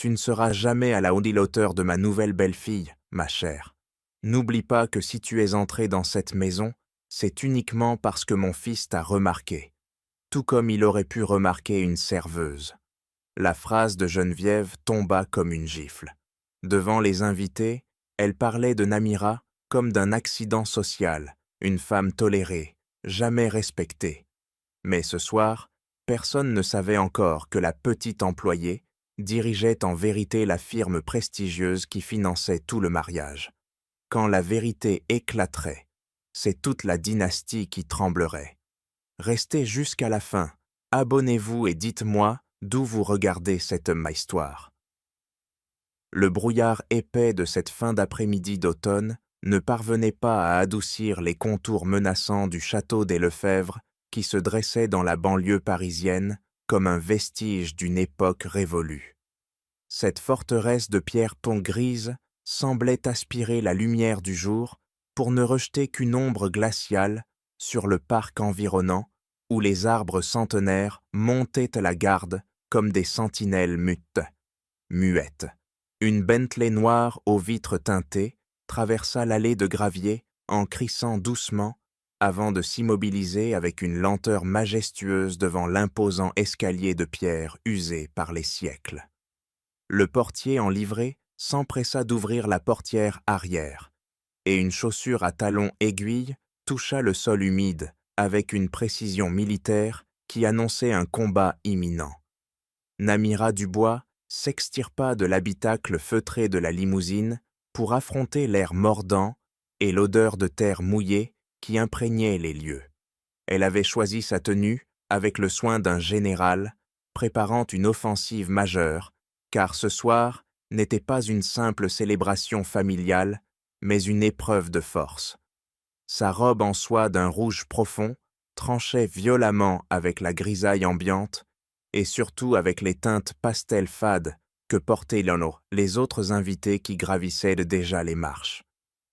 Tu ne seras jamais à la hauteur de ma nouvelle belle-fille, ma chère. N'oublie pas que si tu es entrée dans cette maison, c'est uniquement parce que mon fils t'a remarqué, tout comme il aurait pu remarquer une serveuse. » La phrase de Geneviève tomba comme une gifle. Devant les invités, elle parlait de Namira comme d'un accident social, une femme tolérée, jamais respectée. Mais ce soir, personne ne savait encore que la petite employée dirigeait en vérité la firme prestigieuse qui finançait tout le mariage. Quand la vérité éclaterait, c'est toute la dynastie qui tremblerait. Restez jusqu'à la fin, abonnez-vous et dites-moi d'où vous regardez cette histoire. Le brouillard épais de cette fin d'après-midi d'automne ne parvenait pas à adoucir les contours menaçants du château des Lefebvre qui se dressait dans la banlieue parisienne comme un vestige d'une époque révolue. Cette forteresse de pierre-ponts grise semblait aspirer la lumière du jour pour ne rejeter qu'une ombre glaciale sur le parc environnant où les arbres centenaires montaient à la garde comme des sentinelles muettes. Une Bentley noire aux vitres teintées traversa l'allée de gravier en crissant doucement avant de s'immobiliser avec une lenteur majestueuse devant l'imposant escalier de pierre usé par les siècles. Le portier en livrée s'empressa d'ouvrir la portière arrière, et une chaussure à talons aiguilles toucha le sol humide avec une précision militaire qui annonçait un combat imminent. Namira Dubois s'extirpa de l'habitacle feutré de la limousine pour affronter l'air mordant et l'odeur de terre mouillée qui imprégnaient les lieux. Elle avait choisi sa tenue avec le soin d'un général préparant une offensive majeure, car ce soir n'était pas une simple célébration familiale, mais une épreuve de force. Sa robe en soie d'un rouge profond tranchait violemment avec la grisaille ambiante et surtout avec les teintes pastel fades que portaient les autres invités qui gravissaient déjà les marches.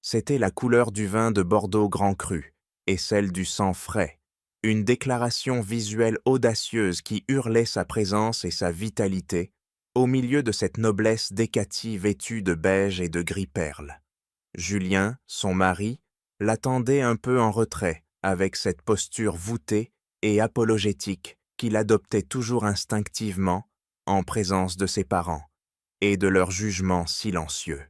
C'était la couleur du vin de Bordeaux Grand Cru et celle du sang frais, une déclaration visuelle audacieuse qui hurlait sa présence et sa vitalité au milieu de cette noblesse décatie vêtue de beige et de gris perle. Julien, son mari, l'attendait un peu en retrait, avec cette posture voûtée et apologétique qu'il adoptait toujours instinctivement en présence de ses parents et de leur jugement silencieux.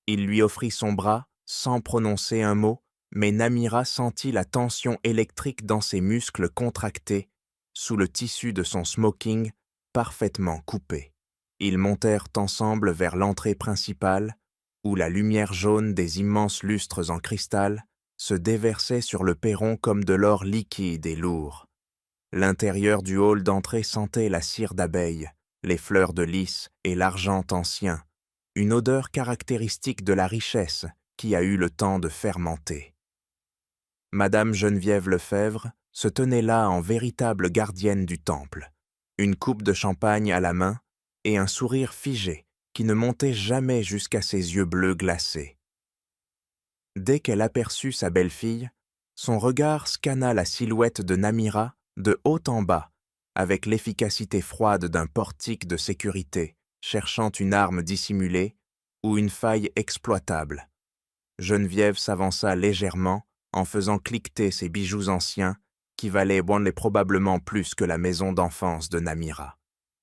Il lui offrit son bras sans prononcer un mot, mais Namira sentit la tension électrique dans ses muscles contractés sous le tissu de son smoking parfaitement coupé. Ils montèrent ensemble vers l'entrée principale, où la lumière jaune des immenses lustres en cristal se déversait sur le perron comme de l'or liquide et lourd. L'intérieur du hall d'entrée sentait la cire d'abeille, les fleurs de lys et l'argent ancien, une odeur caractéristique de la richesse qui a eu le temps de fermenter. Madame Geneviève Lefebvre se tenait là en véritable gardienne du temple, une coupe de champagne à la main et un sourire figé qui ne montait jamais jusqu'à ses yeux bleus glacés. Dès qu'elle aperçut sa belle-fille, son regard scanna la silhouette de Namira de haut en bas, avec l'efficacité froide d'un portique de sécurité, cherchant une arme dissimulée ou une faille exploitable. Geneviève s'avança légèrement en faisant cliqueter ses bijoux anciens qui valaient probablement plus que la maison d'enfance de Namira.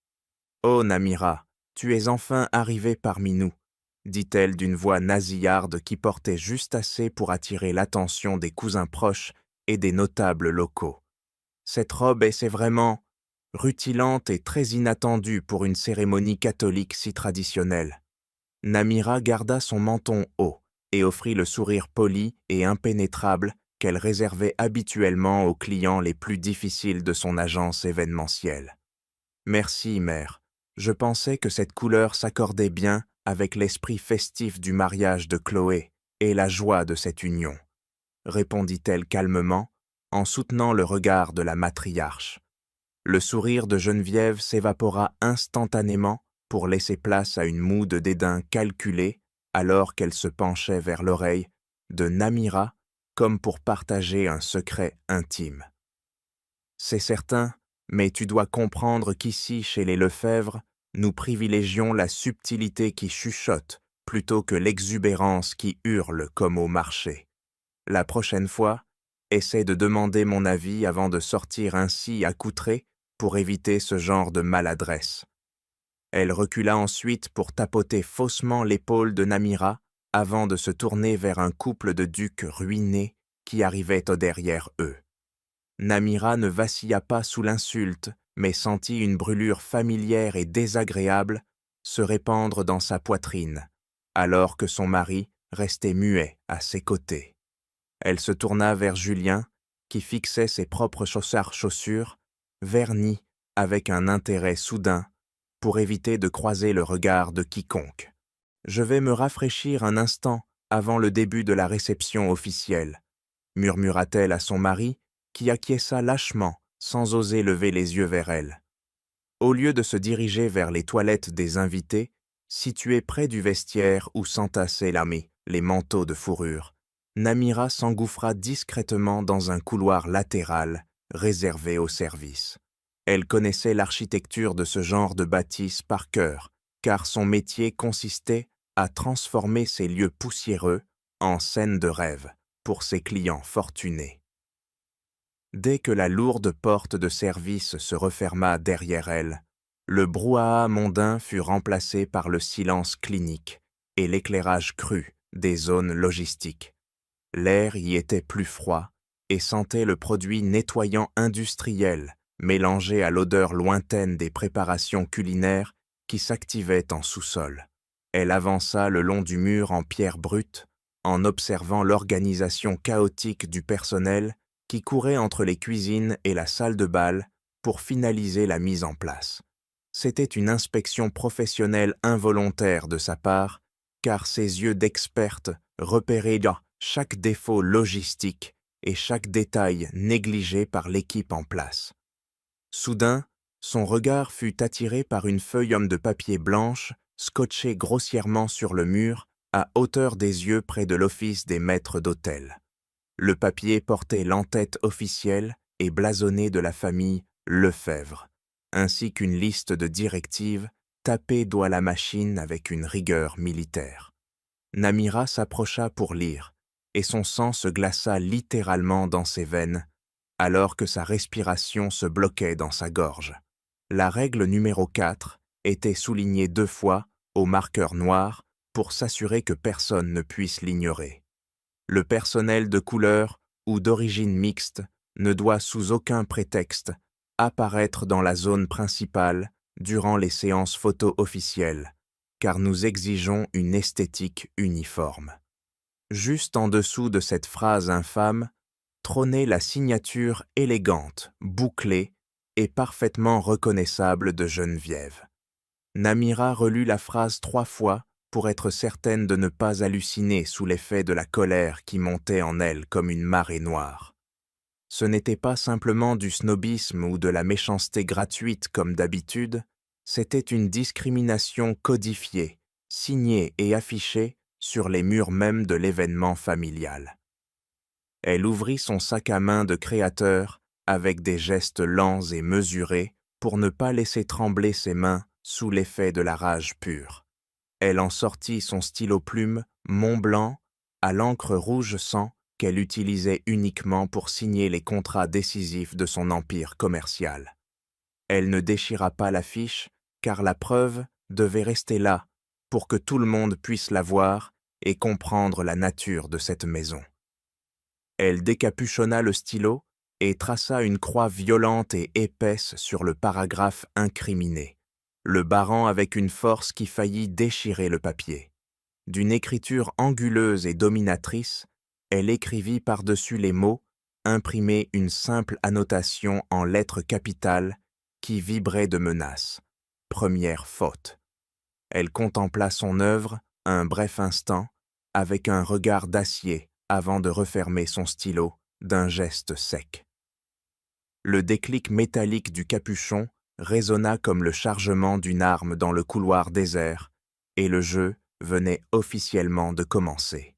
« Oh Namira, tu es enfin arrivée parmi nous », dit-elle d'une voix nasillarde qui portait juste assez pour attirer l'attention des cousins proches et des notables locaux. Cette robe c'est vraiment rutilante et très inattendue pour une cérémonie catholique si traditionnelle. Namira garda son menton haut et offrit le sourire poli et impénétrable qu'elle réservait habituellement aux clients les plus difficiles de son agence événementielle. « Merci, mère. Je pensais que cette couleur s'accordait bien avec l'esprit festif du mariage de Chloé et la joie de cette union, » répondit-elle calmement, en soutenant le regard de la matriarche. Le sourire de Geneviève s'évapora instantanément pour laisser place à une moue de dédain calculée alors qu'elle se penchait vers l'oreille de Namira comme pour partager un secret intime. « C'est certain, mais tu dois comprendre qu'ici, chez les Lefebvre, Nous privilégions la subtilité qui chuchote plutôt que l'exubérance qui hurle comme au marché. La prochaine fois, essaie de demander mon avis avant de sortir ainsi accoutré pour éviter ce genre de maladresse. Elle recula ensuite pour tapoter faussement l'épaule de Namira avant de se tourner vers un couple de ducs ruinés qui arrivait au derrière eux. Namira ne vacilla pas sous l'insulte, mais sentit une brûlure familière et désagréable se répandre dans sa poitrine, alors que son mari restait muet à ses côtés. Elle se tourna vers Julien, qui fixait ses propres chaussures, vernis avec un intérêt soudain, pour éviter de croiser le regard de quiconque. « Je vais me rafraîchir un instant avant le début de la réception officielle », murmura-t-elle à son mari, qui acquiesça lâchement, sans oser lever les yeux vers elle. Au lieu de se diriger vers les toilettes des invités, situées près du vestiaire où s'entassaient les manteaux de fourrure, Namira s'engouffra discrètement dans un couloir latéral réservé au service. Elle connaissait l'architecture de ce genre de bâtisse par cœur, car son métier consistait à transformer ces lieux poussiéreux en scènes de rêve pour ses clients fortunés. Dès que la lourde porte de service se referma derrière elle, le brouhaha mondain fut remplacé par le silence clinique et l'éclairage cru des zones logistiques. L'air y était plus froid et sentait le produit nettoyant industriel mélangé à l'odeur lointaine des préparations culinaires qui s'activaient en sous-sol. Elle avança le long du mur en pierre brute, en observant l'organisation chaotique du personnel qui courait entre les cuisines et la salle de bal pour finaliser la mise en place. C'était une inspection professionnelle involontaire de sa part, car ses yeux d'experte repéraient chaque défaut logistique et chaque détail négligé par l'équipe en place. Soudain, son regard fut attiré par une feuille de papier blanche scotchée grossièrement sur le mur à hauteur des yeux près de l'office des maîtres d'hôtel. Le papier portait l'entête officielle et blasonnée de la famille Lefebvre, ainsi qu'une liste de directives tapée d'oie la machine avec une rigueur militaire. Namira s'approcha pour lire, et son sang se glaça littéralement dans ses veines, alors que sa respiration se bloquait dans sa gorge. La règle numéro 4 était soulignée 2 fois au marqueur noir pour s'assurer que personne ne puisse l'ignorer. Le personnel de couleur ou d'origine mixte ne doit sous aucun prétexte apparaître dans la zone principale durant les séances photo officielles, car nous exigeons une esthétique uniforme. Juste en dessous de cette phrase infâme, trônait la signature élégante, bouclée et parfaitement reconnaissable de Geneviève. Namira relut la phrase 3 fois pour être certaine de ne pas halluciner sous l'effet de la colère qui montait en elle comme une marée noire. Ce n'était pas simplement du snobisme ou de la méchanceté gratuite comme d'habitude, c'était une discrimination codifiée, signée et affichée sur les murs mêmes de l'événement familial. Elle ouvrit son sac à main de créateur avec des gestes lents et mesurés pour ne pas laisser trembler ses mains sous l'effet de la rage pure. Elle en sortit son stylo-plume Montblanc à l'encre rouge sang qu'elle utilisait uniquement pour signer les contrats décisifs de son empire commercial. Elle ne déchira pas l'affiche car la preuve devait rester là pour que tout le monde puisse la voir et comprendre la nature de cette maison. Elle décapuchonna le stylo et traça une croix violente et épaisse sur le paragraphe incriminé, le barrant avec une force qui faillit déchirer le papier. D'une écriture anguleuse et dominatrice, elle écrivit par-dessus les mots, imprimée une simple annotation en lettres capitales qui vibrait de menace. Première faute. Elle contempla son œuvre un bref instant, avec un regard d'acier avant de refermer son stylo d'un geste sec. Le déclic métallique du capuchon résonna comme le chargement d'une arme dans le couloir désert, et le jeu venait officiellement de commencer.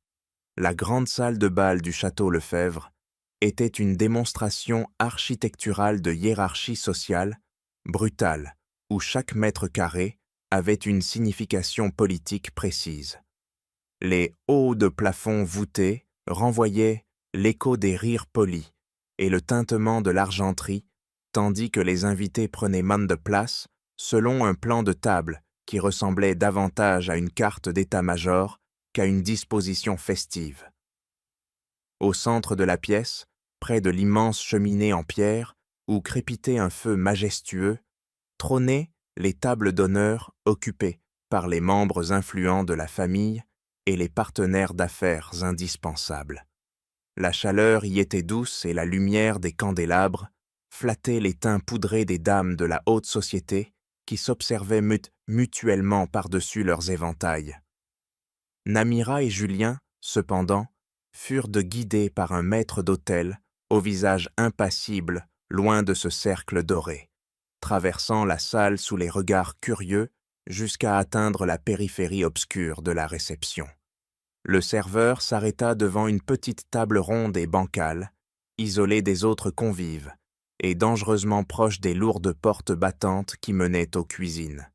La grande salle de bal du château Lefebvre était une démonstration architecturale de hiérarchie sociale, brutale, où chaque mètre carré avait une signification politique précise. Les hauts de plafond voûtés renvoyaient l'écho des rires polis et le tintement de l'argenterie, tandis que les invités prenaient main de place selon un plan de table qui ressemblait davantage à une carte d'état-major qu'à une disposition festive. Au centre de la pièce, près de l'immense cheminée en pierre où crépitait un feu majestueux, trônaient les tables d'honneur occupées par les membres influents de la famille et les partenaires d'affaires indispensables. La chaleur y était douce et la lumière des candélabres flattait les teints poudrés des dames de la haute société qui s'observaient mutuellement par-dessus leurs éventails. Namira et Julien, cependant, furent guidés par un maître d'hôtel au visage impassible, loin de ce cercle doré, traversant la salle sous les regards curieux jusqu'à atteindre la périphérie obscure de la réception. Le serveur s'arrêta devant une petite table ronde et bancale, isolée des autres convives, et dangereusement proche des lourdes portes battantes qui menaient aux cuisines.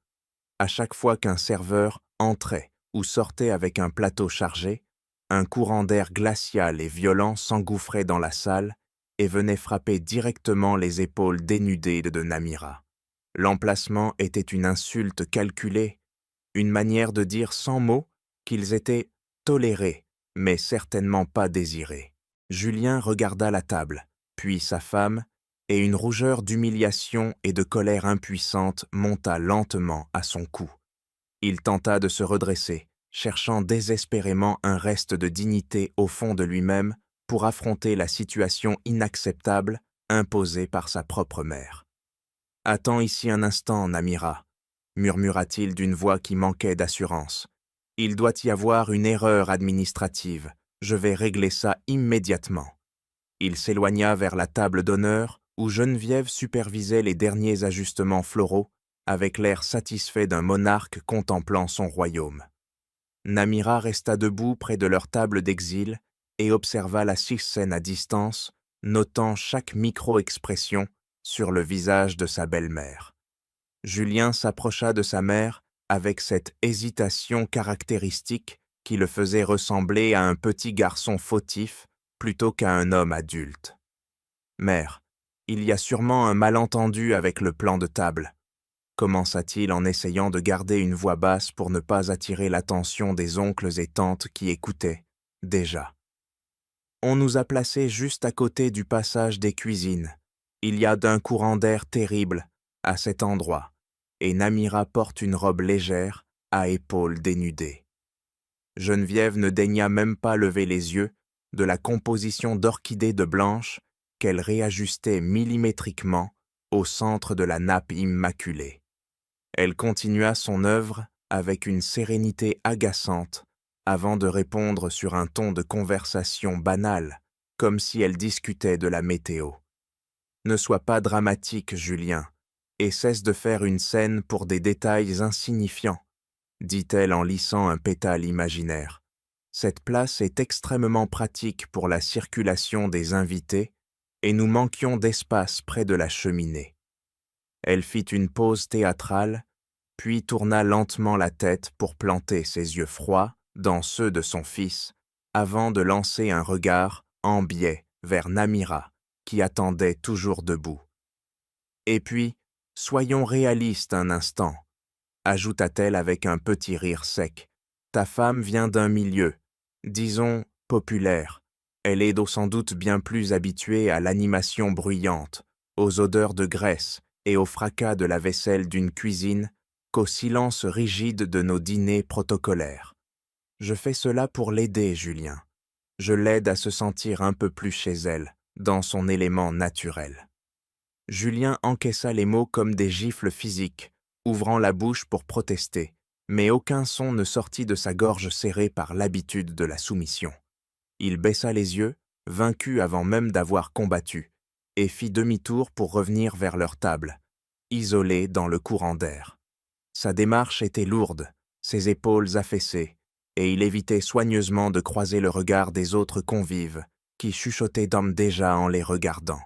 À chaque fois qu'un serveur entrait ou sortait avec un plateau chargé, un courant d'air glacial et violent s'engouffrait dans la salle et venait frapper directement les épaules dénudées de Namira. L'emplacement était une insulte calculée, une manière de dire sans mots qu'ils étaient tolérés, mais certainement pas désirés. Julien regarda la table, puis sa femme, et une rougeur d'humiliation et de colère impuissante monta lentement à son cou. Il tenta de se redresser, cherchant désespérément un reste de dignité au fond de lui-même pour affronter la situation inacceptable imposée par sa propre mère. « Attends ici un instant, Namira, » murmura-t-il d'une voix qui manquait d'assurance. « Il doit y avoir une erreur administrative. Je vais régler ça immédiatement. » Il s'éloigna vers la table d'honneur où Geneviève supervisait les derniers ajustements floraux avec l'air satisfait d'un monarque contemplant son royaume. Namira resta debout près de leur table d'exil et observa la scène à distance, notant chaque micro-expression sur le visage de sa belle-mère. Julien s'approcha de sa mère avec cette hésitation caractéristique qui le faisait ressembler à un petit garçon fautif plutôt qu'à un homme adulte. « Mère, il y a sûrement un malentendu avec le plan de table, » commença-t-il en essayant de garder une voix basse pour ne pas attirer l'attention des oncles et tantes qui écoutaient, déjà. « On nous a placés juste à côté du passage des cuisines. Il y a d'un courant d'air terrible à cet endroit, et Namira porte une robe légère à épaules dénudées. » Geneviève ne daigna même pas lever les yeux de la composition d'orchidées de blanche qu'elle réajustait millimétriquement au centre de la nappe immaculée. Elle continua son œuvre avec une sérénité agaçante avant de répondre sur un ton de conversation banal, comme si elle discutait de la météo. « Ne sois pas dramatique, Julien, et cesse de faire une scène pour des détails insignifiants, » dit-elle en lissant un pétale imaginaire. « Cette place est extrêmement pratique pour la circulation des invités et nous manquions d'espace près de la cheminée. » Elle fit une pause théâtrale, puis tourna lentement la tête pour planter ses yeux froids dans ceux de son fils, avant de lancer un regard en biais vers Namira, qui attendait toujours debout. « Et puis, soyons réalistes un instant, » ajouta-t-elle avec un petit rire sec. « Ta femme vient d'un milieu, disons, populaire. Elle est sans doute bien plus habituée à l'animation bruyante, aux odeurs de graisse et au fracas de la vaisselle d'une cuisine qu'au silence rigide de nos dîners protocolaires. Je fais cela pour l'aider, Julien. Je l'aide à se sentir un peu plus chez elle, dans son élément naturel. » Julien encaissa les mots comme des gifles physiques, ouvrant la bouche pour protester, mais aucun son ne sortit de sa gorge serrée par l'habitude de la soumission. Il baissa les yeux, vaincu avant même d'avoir combattu, et fit demi-tour pour revenir vers leur table, isolé dans le courant d'air. Sa démarche était lourde, ses épaules affaissées, et il évitait soigneusement de croiser le regard des autres convives, qui chuchotaient d'hommes déjà en les regardant.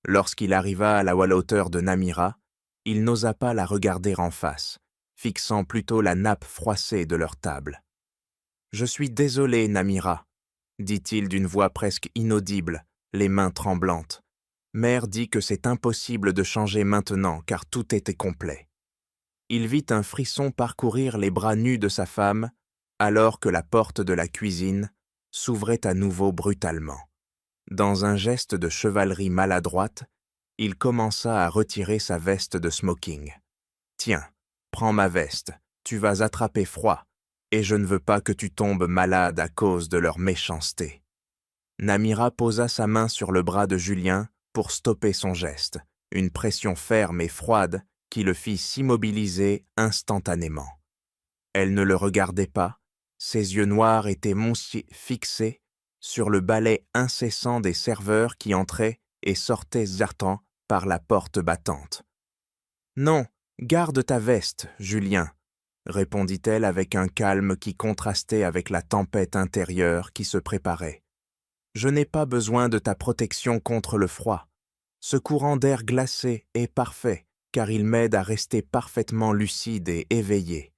Lorsqu'il arriva à la hauteur de Namira, il n'osa pas la regarder en face, fixant plutôt la nappe froissée de leur table. « Je suis désolé, Namira, » dit-il d'une voix presque inaudible, les mains tremblantes. « Mère dit que c'est impossible de changer maintenant car tout était complet. » Il vit un frisson parcourir les bras nus de sa femme alors que la porte de la cuisine s'ouvrait à nouveau brutalement. Dans un geste de chevalerie maladroite, il commença à retirer sa veste de smoking. « Tiens, prends ma veste, tu vas attraper froid, et je ne veux pas que tu tombes malade à cause de leur méchanceté. » Namira posa sa main sur le bras de Julien pour stopper son geste, une pression ferme et froide qui le fit s'immobiliser instantanément. Elle ne le regardait pas, ses yeux noirs étaient fixés sur le balai incessant des serveurs qui entraient et sortaient zartant par la porte battante. « Non, garde ta veste, Julien, » répondit-elle avec un calme qui contrastait avec la tempête intérieure qui se préparait. « Je n'ai pas besoin de ta protection contre le froid. Ce courant d'air glacé est parfait, car il m'aide à rester parfaitement lucide et éveillé. »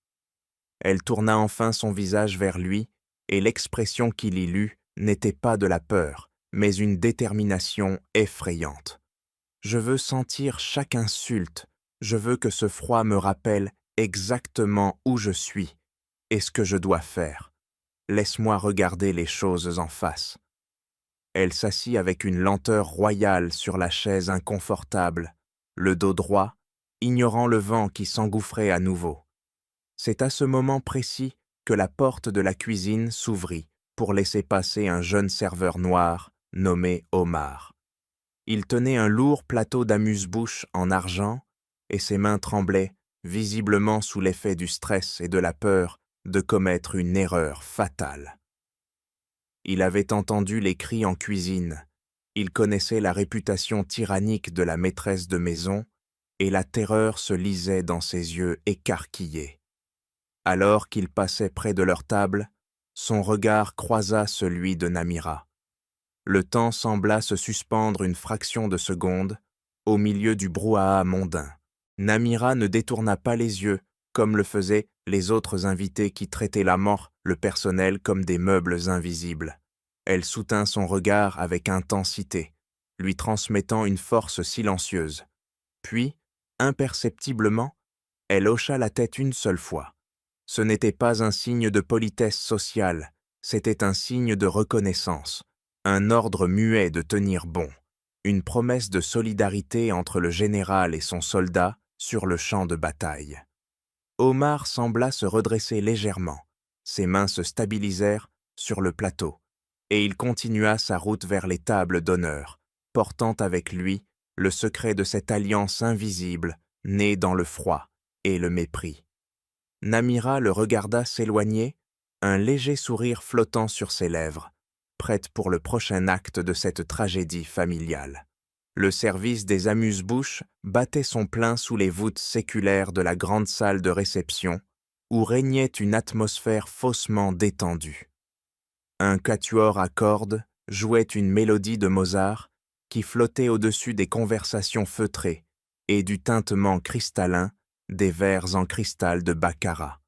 Elle tourna enfin son visage vers lui, et l'expression qu'il y lut n'était pas de la peur, mais une détermination effrayante. « Je veux sentir chaque insulte, je veux que ce froid me rappelle exactement où je suis et ce que je dois faire. Laisse-moi regarder les choses en face. » Elle s'assit avec une lenteur royale sur la chaise inconfortable, le dos droit, ignorant le vent qui s'engouffrait à nouveau. C'est à ce moment précis que la porte de la cuisine s'ouvrit pour laisser passer un jeune serveur noir nommé Omar. Il tenait un lourd plateau d'amuse-bouche en argent et ses mains tremblaient, visiblement sous l'effet du stress et de la peur de commettre une erreur fatale. Il avait entendu les cris en cuisine, il connaissait la réputation tyrannique de la maîtresse de maison et la terreur se lisait dans ses yeux écarquillés. Alors qu'il passait près de leur table, son regard croisa celui de Namira. Le temps sembla se suspendre une fraction de seconde au milieu du brouhaha mondain. Namira ne détourna pas les yeux comme le faisaient les autres invités qui traitaient la mort, le personnel comme des meubles invisibles. Elle soutint son regard avec intensité, lui transmettant une force silencieuse. Puis, imperceptiblement, elle hocha la tête une seule fois. Ce n'était pas un signe de politesse sociale, c'était un signe de reconnaissance, un ordre muet de tenir bon, une promesse de solidarité entre le général et son soldat sur le champ de bataille. Omar sembla se redresser légèrement, ses mains se stabilisèrent sur le plateau, et il continua sa route vers les tables d'honneur, portant avec lui le secret de cette alliance invisible née dans le froid et le mépris. Namira le regarda s'éloigner, un léger sourire flottant sur ses lèvres, prête pour le prochain acte de cette tragédie familiale. Le service des amuse-bouches battait son plein sous les voûtes séculaires de la grande salle de réception, où régnait une atmosphère faussement détendue. Un quatuor à cordes jouait une mélodie de Mozart qui flottait au-dessus des conversations feutrées et du tintement cristallin des verres en cristal de baccarat.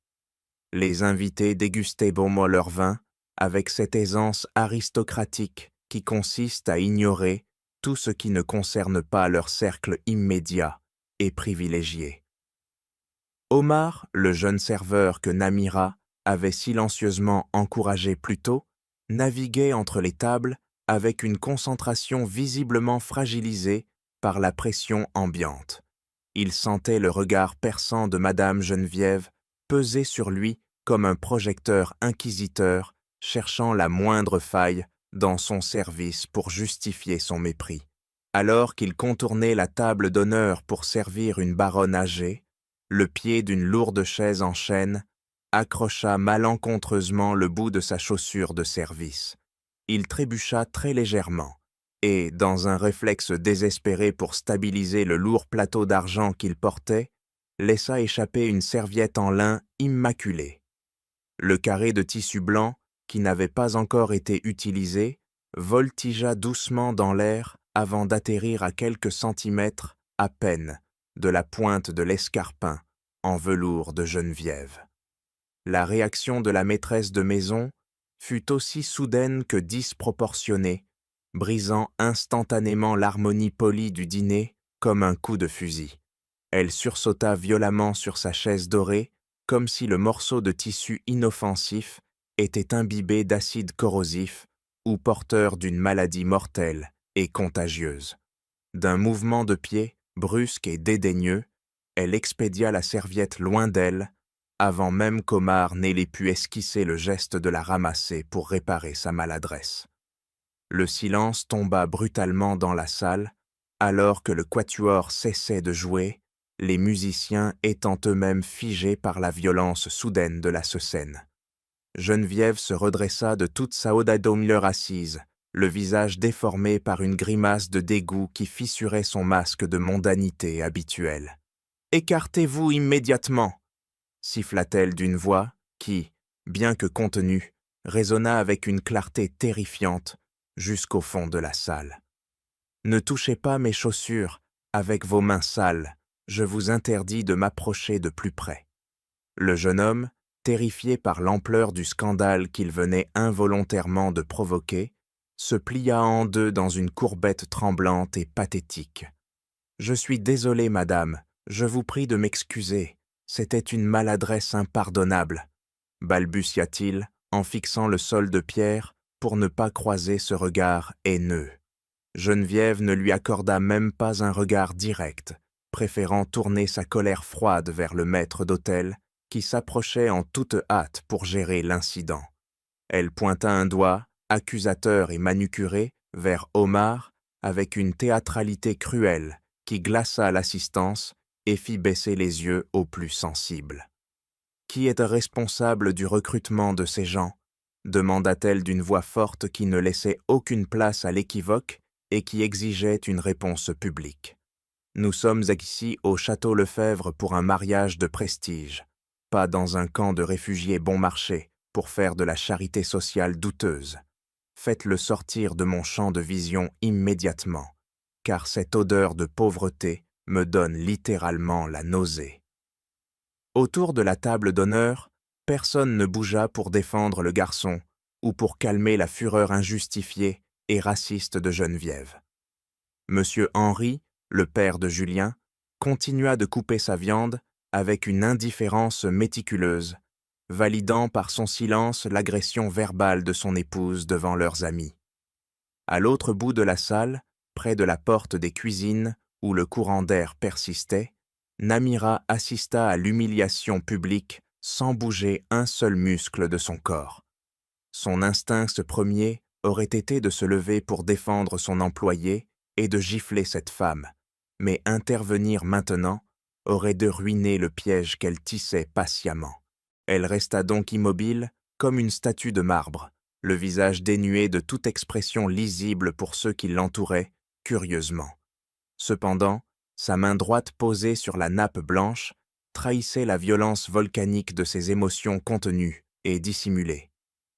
Les invités dégustaient bonnement leur vin avec cette aisance aristocratique qui consiste à ignorer tout ce qui ne concerne pas leur cercle immédiat et privilégié. Omar, le jeune serveur que Namira avait silencieusement encouragé plus tôt, naviguait entre les tables avec une concentration visiblement fragilisée par la pression ambiante. Il sentait le regard perçant de Madame Geneviève peser sur lui comme un projecteur inquisiteur cherchant la moindre faille dans son service pour justifier son mépris. Alors qu'il contournait la table d'honneur pour servir une baronne âgée, le pied d'une lourde chaise en chêne accrocha malencontreusement le bout de sa chaussure de service. Il trébucha très légèrement et, dans un réflexe désespéré pour stabiliser le lourd plateau d'argent qu'il portait, laissa échapper une serviette en lin immaculée. Le carré de tissu blanc, qui n'avait pas encore été utilisé, voltigea doucement dans l'air avant d'atterrir à quelques centimètres à peine de la pointe de l'escarpin, en velours de Geneviève. La réaction de la maîtresse de maison fut aussi soudaine que disproportionnée, brisant instantanément l'harmonie polie du dîner comme un coup de fusil. Elle sursauta violemment sur sa chaise dorée, comme si le morceau de tissu inoffensif était imbibé d'acide corrosif ou porteur d'une maladie mortelle et contagieuse. D'un mouvement de pied, brusque et dédaigneux, elle expédia la serviette loin d'elle, avant même qu'Omar n'ait pu esquisser le geste de la ramasser pour réparer sa maladresse. Le silence tomba brutalement dans la salle, alors que le quatuor cessait de jouer, les musiciens étant eux-mêmes figés par la violence soudaine de la scène. Geneviève se redressa de toute sa haudadouileur assise, le visage déformé par une grimace de dégoût qui fissurait son masque de mondanité habituelle. « Écartez-vous immédiatement !» siffla-t-elle d'une voix qui, bien que contenue, résonna avec une clarté terrifiante jusqu'au fond de la salle. « Ne touchez pas mes chaussures avec vos mains sales, je vous interdis de m'approcher de plus près. » Le jeune homme, terrifié par l'ampleur du scandale qu'il venait involontairement de provoquer, se plia en deux dans une courbette tremblante et pathétique. « Je suis désolé, madame, je vous prie de m'excuser, c'était une maladresse impardonnable, » balbutia-t-il en fixant le sol de pierre pour ne pas croiser ce regard haineux. Geneviève ne lui accorda même pas un regard direct, préférant tourner sa colère froide vers le maître d'hôtel qui s'approchait en toute hâte pour gérer l'incident. Elle pointa un doigt, accusateur et manucuré, vers Omar avec une théâtralité cruelle qui glaça l'assistance et fit baisser les yeux aux plus sensibles. « Qui est responsable du recrutement de ces gens ?» demanda-t-elle d'une voix forte qui ne laissait aucune place à l'équivoque et qui exigeait une réponse publique. « Nous sommes ici au Château Lefebvre pour un mariage de prestige, pas dans un camp de réfugiés bon marché pour faire de la charité sociale douteuse. Faites-le sortir de mon champ de vision immédiatement, car cette odeur de pauvreté me donne littéralement la nausée. » Autour de la table d'honneur, personne ne bougea pour défendre le garçon ou pour calmer la fureur injustifiée et raciste de Geneviève. Monsieur Henri, le père de Julien, continua de couper sa viande avec une indifférence méticuleuse, validant par son silence l'agression verbale de son épouse devant leurs amis. À l'autre bout de la salle, près de la porte des cuisines où le courant d'air persistait, Namira assista à l'humiliation publique sans bouger un seul muscle de son corps. Son instinct premier aurait été de se lever pour défendre son employé et de gifler cette femme, mais intervenir maintenant aurait de ruiner le piège qu'elle tissait patiemment. Elle resta donc immobile comme une statue de marbre, le visage dénué de toute expression lisible pour ceux qui l'entouraient, curieusement. Cependant, sa main droite posée sur la nappe blanche trahissait la violence volcanique de ses émotions contenues et dissimulées.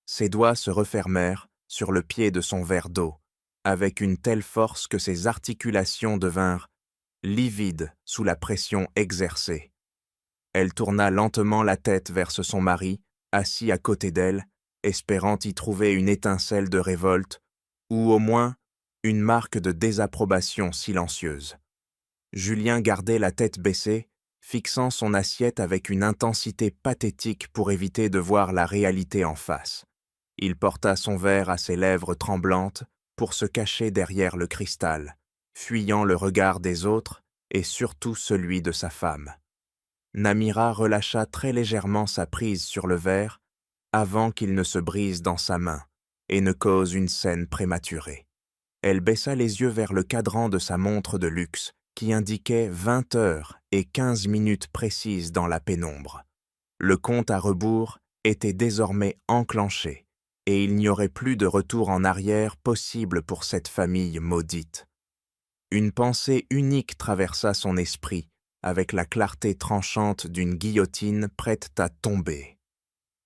Ses doigts se refermèrent sur le pied de son verre d'eau, avec une telle force que ses articulations devinrent livides sous la pression exercée. Elle tourna lentement la tête vers son mari, assis à côté d'elle, espérant y trouver une étincelle de révolte, ou au moins une marque de désapprobation silencieuse. Julien gardait la tête baissée, fixant son assiette avec une intensité pathétique pour éviter de voir la réalité en face. Il porta son verre à ses lèvres tremblantes pour se cacher derrière le cristal, fuyant le regard des autres et surtout celui de sa femme. Namira relâcha très légèrement sa prise sur le verre avant qu'il ne se brise dans sa main et ne cause une scène prématurée. Elle baissa les yeux vers le cadran de sa montre de luxe qui indiquait 20h15 précises dans la pénombre. Le compte à rebours était désormais enclenché et il n'y aurait plus de retour en arrière possible pour cette famille maudite. Une pensée unique traversa son esprit avec la clarté tranchante d'une guillotine prête à tomber.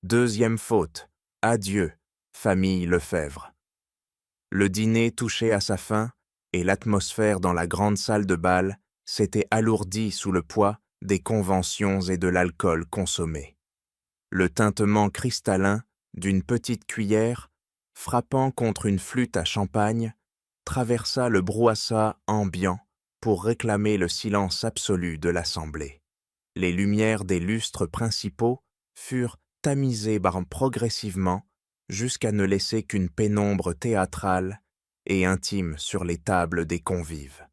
Deuxième faute, adieu, famille Lefebvre. Le dîner touchait à sa fin et l'atmosphère dans la grande salle de bal s'était alourdie sous le poids des conventions et de l'alcool consommé. Le tintement cristallin d'une petite cuillère, frappant contre une flûte à champagne, traversa le brouhaha ambiant pour réclamer le silence absolu de l'assemblée. Les lumières des lustres principaux furent tamisées progressivement jusqu'à ne laisser qu'une pénombre théâtrale et intime sur les tables des convives.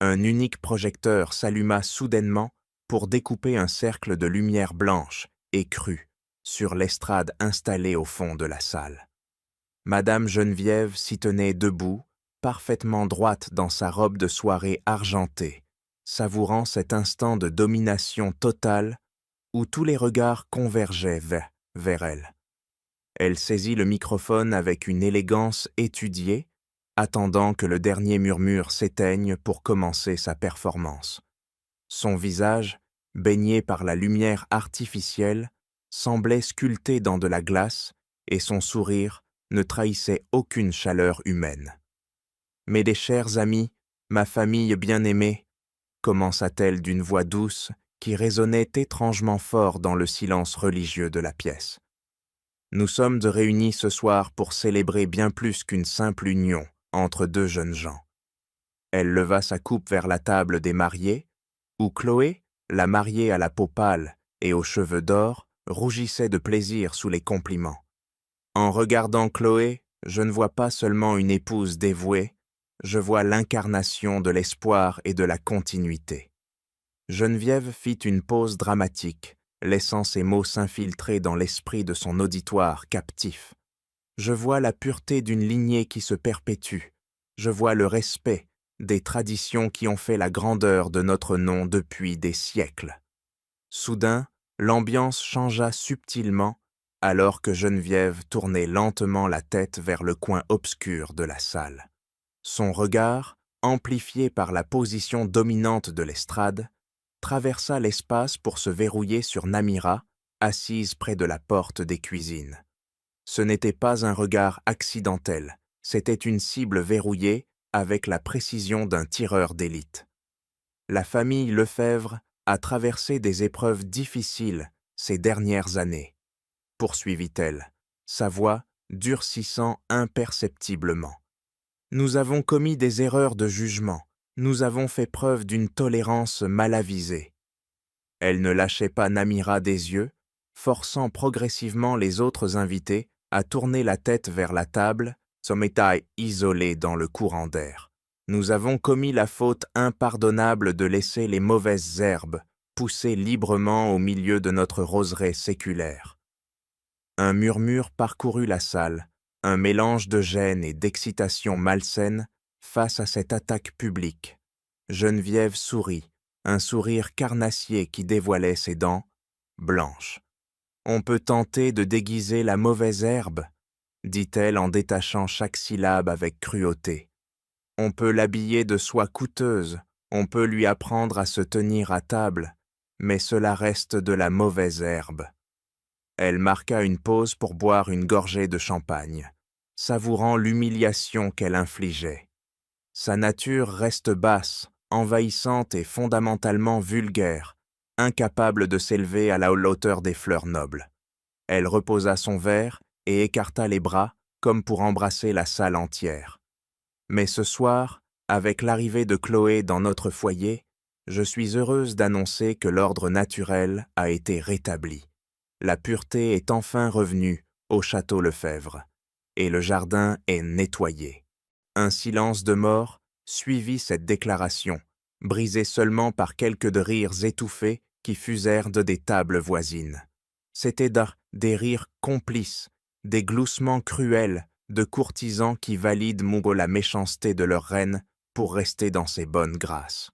Un unique projecteur s'alluma soudainement pour découper un cercle de lumière blanche et crue sur l'estrade installée au fond de la salle. Madame Geneviève s'y tenait debout, parfaitement droite dans sa robe de soirée argentée, savourant cet instant de domination totale où tous les regards convergeaient vers elle. Elle saisit le microphone avec une élégance étudiée, attendant que le dernier murmure s'éteigne pour commencer sa performance. Son visage, baigné par la lumière artificielle, semblait sculpté dans de la glace et son sourire ne trahissait aucune chaleur humaine. « Mes chers amis, ma famille bien-aimée », commença-t-elle d'une voix douce qui résonnait étrangement fort dans le silence religieux de la pièce. « Nous sommes réunis ce soir pour célébrer bien plus qu'une simple union entre deux jeunes gens. » Elle leva sa coupe vers la table des mariés, où Chloé, la mariée à la peau pâle et aux cheveux d'or, rougissait de plaisir sous les compliments. En regardant Chloé, je ne vois pas seulement une épouse dévouée, je vois l'incarnation de l'espoir et de la continuité. Geneviève fit une pause dramatique, laissant ses mots s'infiltrer dans l'esprit de son auditoire captif. Je vois la pureté d'une lignée qui se perpétue, je vois le respect des traditions qui ont fait la grandeur de notre nom depuis des siècles. Soudain, l'ambiance changea subtilement, alors que Geneviève tournait lentement la tête vers le coin obscur de la salle. Son regard, amplifié par la position dominante de l'estrade, traversa l'espace pour se verrouiller sur Namira, assise près de la porte des cuisines. Ce n'était pas un regard accidentel, c'était une cible verrouillée avec la précision d'un tireur d'élite. La famille Lefebvre a traversé des épreuves difficiles ces dernières années, poursuivit-elle, sa voix durcissant imperceptiblement. Nous avons commis des erreurs de jugement, nous avons fait preuve d'une tolérance mal avisée. Elle ne lâchait pas Namira des yeux, forçant progressivement les autres invités à tourner la tête vers la table, sommetai isolée dans le courant d'air. Nous avons commis la faute impardonnable de laisser les mauvaises herbes pousser librement au milieu de notre roseraie séculaire. Un murmure parcourut la salle, un mélange de gêne et d'excitation malsaine face à cette attaque publique. Geneviève sourit, un sourire carnassier qui dévoilait ses dents blanches. « On peut tenter de déguiser la mauvaise herbe, » dit-elle en détachant chaque syllabe avec cruauté. « On peut l'habiller de soie coûteuse, on peut lui apprendre à se tenir à table, mais cela reste de la mauvaise herbe. » Elle marqua une pause pour boire une gorgée de champagne, savourant l'humiliation qu'elle infligeait. Sa nature reste basse, envahissante et fondamentalement vulgaire, incapable de s'élever à la hauteur des fleurs nobles. Elle reposa son verre et écarta les bras comme pour embrasser la salle entière. Mais ce soir, avec l'arrivée de Chloé dans notre foyer, je suis heureuse d'annoncer que l'ordre naturel a été rétabli. La pureté est enfin revenue au château Lefebvre, et le jardin est nettoyé. Un silence de mort suivit cette déclaration, brisé seulement par quelques de rires étouffés qui fusèrent de des tables voisines. C'étaient des rires complices, des gloussements cruels de courtisans qui valident la méchanceté de leur reine pour rester dans ses bonnes grâces.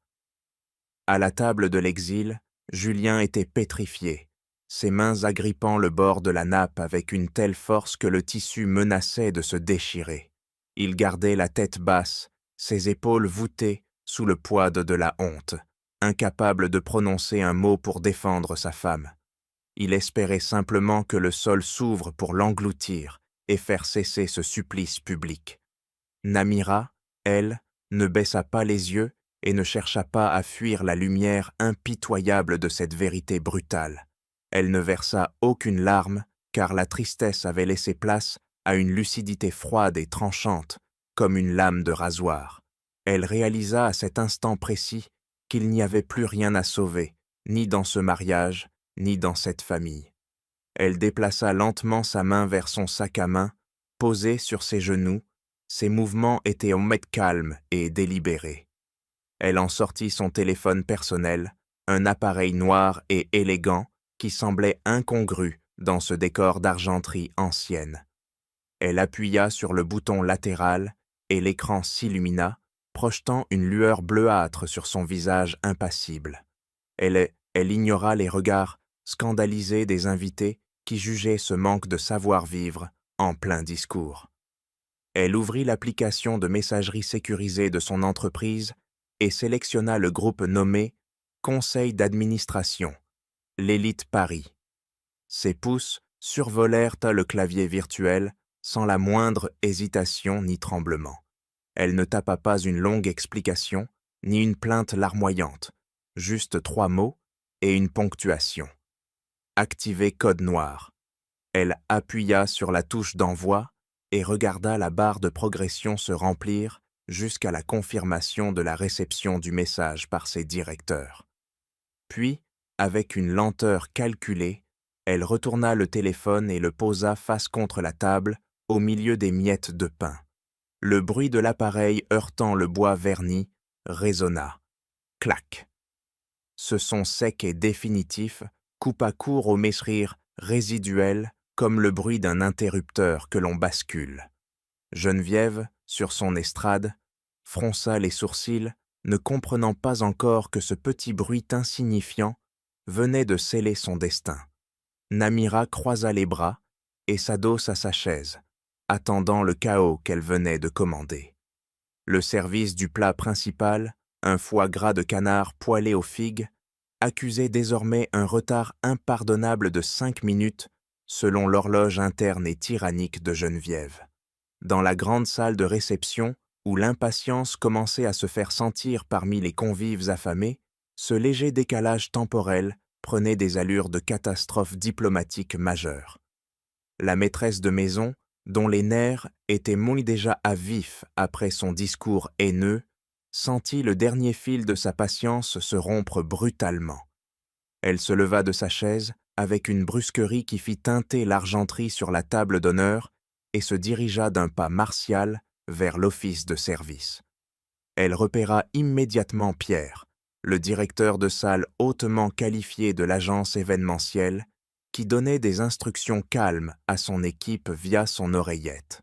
À la table de l'exil, Julien était pétrifié, ses mains agrippant le bord de la nappe avec une telle force que le tissu menaçait de se déchirer. Il gardait la tête basse, ses épaules voûtées sous le poids de la honte, incapable de prononcer un mot pour défendre sa femme. Il espérait simplement que le sol s'ouvre pour l'engloutir et faire cesser ce supplice public. Namira, elle, ne baissa pas les yeux et ne chercha pas à fuir la lumière impitoyable de cette vérité brutale. Elle ne versa aucune larme, car la tristesse avait laissé place à une lucidité froide et tranchante, comme une lame de rasoir. Elle réalisa à cet instant précis qu'il n'y avait plus rien à sauver, ni dans ce mariage, ni dans cette famille. Elle déplaça lentement sa main vers son sac à main, posé sur ses genoux. Ses mouvements étaient en mètre calme et délibérés. Elle en sortit son téléphone personnel, un appareil noir et élégant qui semblait incongru dans ce décor d'argenterie ancienne. Elle appuya sur le bouton latéral et l'écran s'illumina, projetant une lueur bleuâtre sur son visage impassible. Elle ignora les regards scandalisés des invités qui jugeaient ce manque de savoir-vivre en plein discours. Elle ouvrit l'application de messagerie sécurisée de son entreprise et sélectionna le groupe nommé Conseil d'administration, l'élite Paris. Ses pouces survolèrent le clavier virtuel sans la moindre hésitation ni tremblement. Elle ne tapa pas une longue explication, ni une plainte larmoyante, juste 3 mots et une ponctuation. Activer code noir. Elle appuya sur la touche d'envoi et regarda la barre de progression se remplir jusqu'à la confirmation de la réception du message par ses directeurs. Puis, avec une lenteur calculée, elle retourna le téléphone et le posa face contre la table, au milieu des miettes de pain. Le bruit de l'appareil heurtant le bois verni résonna. Clac. Ce son sec et définitif coupa court au messrire résiduel comme le bruit d'un interrupteur que l'on bascule. Geneviève, sur son estrade, fronça les sourcils, ne comprenant pas encore que ce petit bruit insignifiant venait de sceller son destin. Namira croisa les bras et s'adossa à sa chaise, attendant le chaos qu'elle venait de commander. Le service du plat principal, un foie gras de canard poêlé aux figues, accusait désormais un retard impardonnable de 5 minutes selon l'horloge interne et tyrannique de Geneviève. Dans la grande salle de réception, où l'impatience commençait à se faire sentir parmi les convives affamés, ce léger décalage temporel prenait des allures de catastrophe diplomatique majeure. La maîtresse de maison, dont les nerfs étaient mouillés déjà à vif après son discours haineux, sentit le dernier fil de sa patience se rompre brutalement. Elle se leva de sa chaise avec une brusquerie qui fit teinter l'argenterie sur la table d'honneur et se dirigea d'un pas martial vers l'office de service. Elle repéra immédiatement Pierre, le directeur de salle hautement qualifié de l'agence événementielle, qui donnait des instructions calmes à son équipe via son oreillette.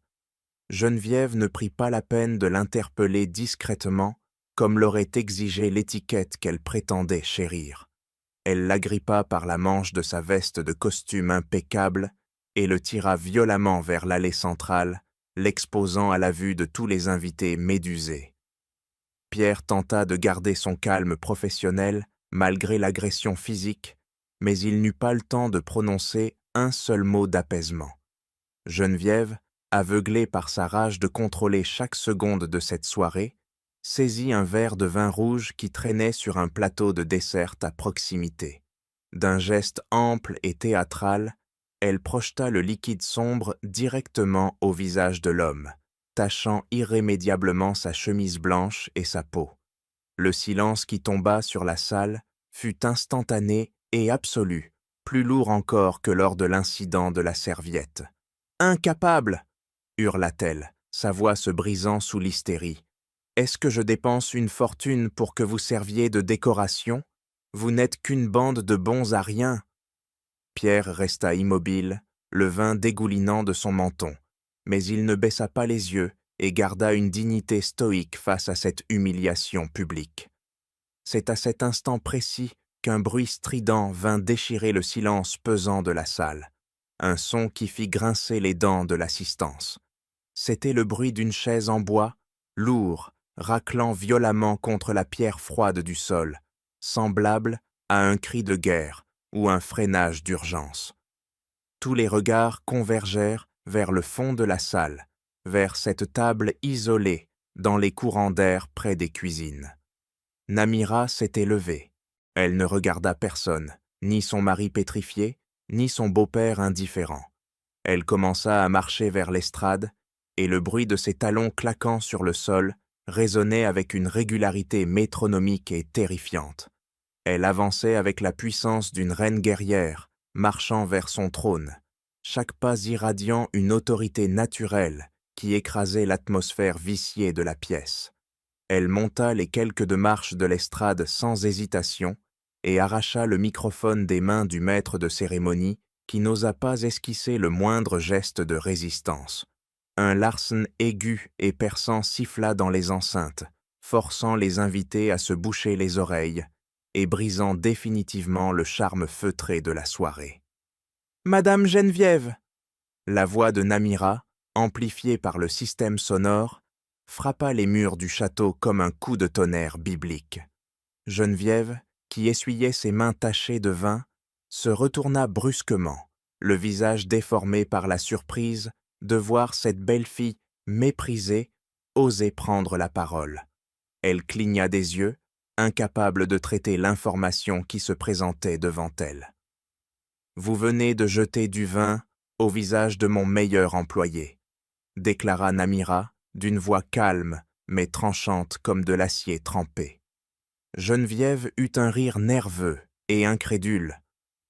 Geneviève ne prit pas la peine de l'interpeller discrètement comme l'aurait exigé l'étiquette qu'elle prétendait chérir. Elle l'agrippa par la manche de sa veste de costume impeccable et le tira violemment vers l'allée centrale, l'exposant à la vue de tous les invités médusés. Pierre tenta de garder son calme professionnel malgré l'agression physique, mais il n'eut pas le temps de prononcer un seul mot d'apaisement. Geneviève, aveuglée par sa rage de contrôler chaque seconde de cette soirée, saisit un verre de vin rouge qui traînait sur un plateau de dessert à proximité. D'un geste ample et théâtral, elle projeta le liquide sombre directement au visage de l'homme, tachant irrémédiablement sa chemise blanche et sa peau. Le silence qui tomba sur la salle fut instantané et absolu, plus lourd encore que lors de l'incident de la serviette. « Incapable !» hurla-t-elle, sa voix se brisant sous l'hystérie. « Est-ce que je dépense une fortune pour que vous serviez de décoration? Vous n'êtes qu'une bande de bons à rien. » Pierre resta immobile, le vin dégoulinant de son menton, mais il ne baissa pas les yeux et garda une dignité stoïque face à cette humiliation publique. C'est à cet instant précis qu'un bruit strident vint déchirer le silence pesant de la salle, un son qui fit grincer les dents de l'assistance. C'était le bruit d'une chaise en bois, lourd, raclant violemment contre la pierre froide du sol, semblable à un cri de guerre ou un freinage d'urgence. Tous les regards convergèrent vers le fond de la salle, vers cette table isolée dans les courants d'air près des cuisines. Namira s'était levée. Elle ne regarda personne, ni son mari pétrifié, ni son beau-père indifférent. Elle commença à marcher vers l'estrade, et le bruit de ses talons claquant sur le sol résonnait avec une régularité métronomique et terrifiante. Elle avançait avec la puissance d'une reine guerrière, marchant vers son trône, chaque pas irradiant une autorité naturelle qui écrasait l'atmosphère viciée de la pièce. Elle monta les quelques de marche de l'estrade sans hésitation et arracha le microphone des mains du maître de cérémonie qui n'osa pas esquisser le moindre geste de résistance. Un Larsen aigu et perçant siffla dans les enceintes, forçant les invités à se boucher les oreilles et brisant définitivement le charme feutré de la soirée. « Madame Geneviève !» La voix de Namira, amplifiée par le système sonore, frappa les murs du château comme un coup de tonnerre biblique. Geneviève, qui essuyait ses mains tachées de vin, se retourna brusquement, le visage déformé par la surprise de voir cette belle fille méprisée oser prendre la parole. Elle cligna des yeux, incapable de traiter l'information qui se présentait devant elle. « Vous venez de jeter du vin au visage de mon meilleur employé », déclara Namira d'une voix calme mais tranchante comme de l'acier trempé. Geneviève eut un rire nerveux et incrédule,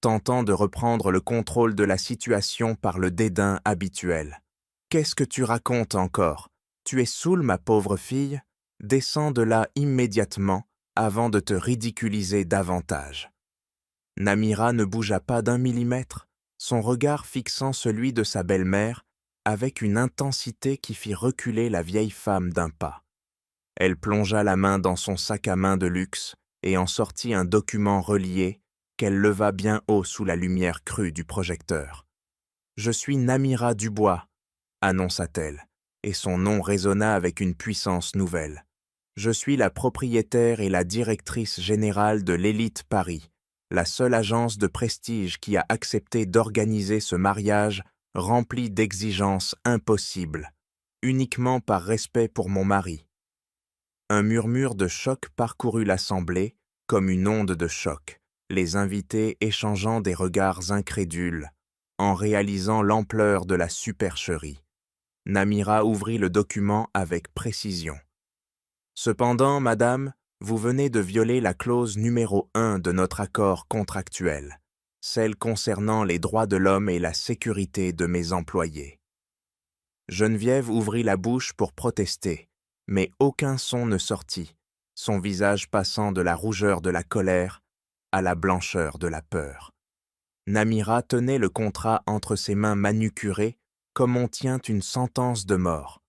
tentant de reprendre le contrôle de la situation par le dédain habituel. « Qu'est-ce que tu racontes encore? Tu es saoule, ma pauvre fille? Descends de là immédiatement avant de te ridiculiser davantage. » Namira ne bougea pas d'un millimètre, son regard fixant celui de sa belle-mère avec une intensité qui fit reculer la vieille femme d'un pas. Elle plongea la main dans son sac à main de luxe et en sortit un document relié qu'elle leva bien haut sous la lumière crue du projecteur. « Je suis Namira Dubois », annonça-t-elle, et son nom résonna avec une puissance nouvelle. « Je suis la propriétaire et la directrice générale de l'Élite Paris, la seule agence de prestige qui a accepté d'organiser ce mariage rempli d'exigences impossibles, uniquement par respect pour mon mari. » Un murmure de choc parcourut l'assemblée comme une onde de choc, les invités échangeant des regards incrédules, en réalisant l'ampleur de la supercherie. Namira ouvrit le document avec précision. « Cependant, madame, vous venez de violer la clause numéro 1 de notre accord contractuel, celle concernant les droits de l'homme et la sécurité de mes employés. » Geneviève ouvrit la bouche pour protester, mais aucun son ne sortit, son visage passant de la rougeur de la colère à la blancheur de la peur. Namira tenait le contrat entre ses mains manucurées comme on tient une sentence de mort.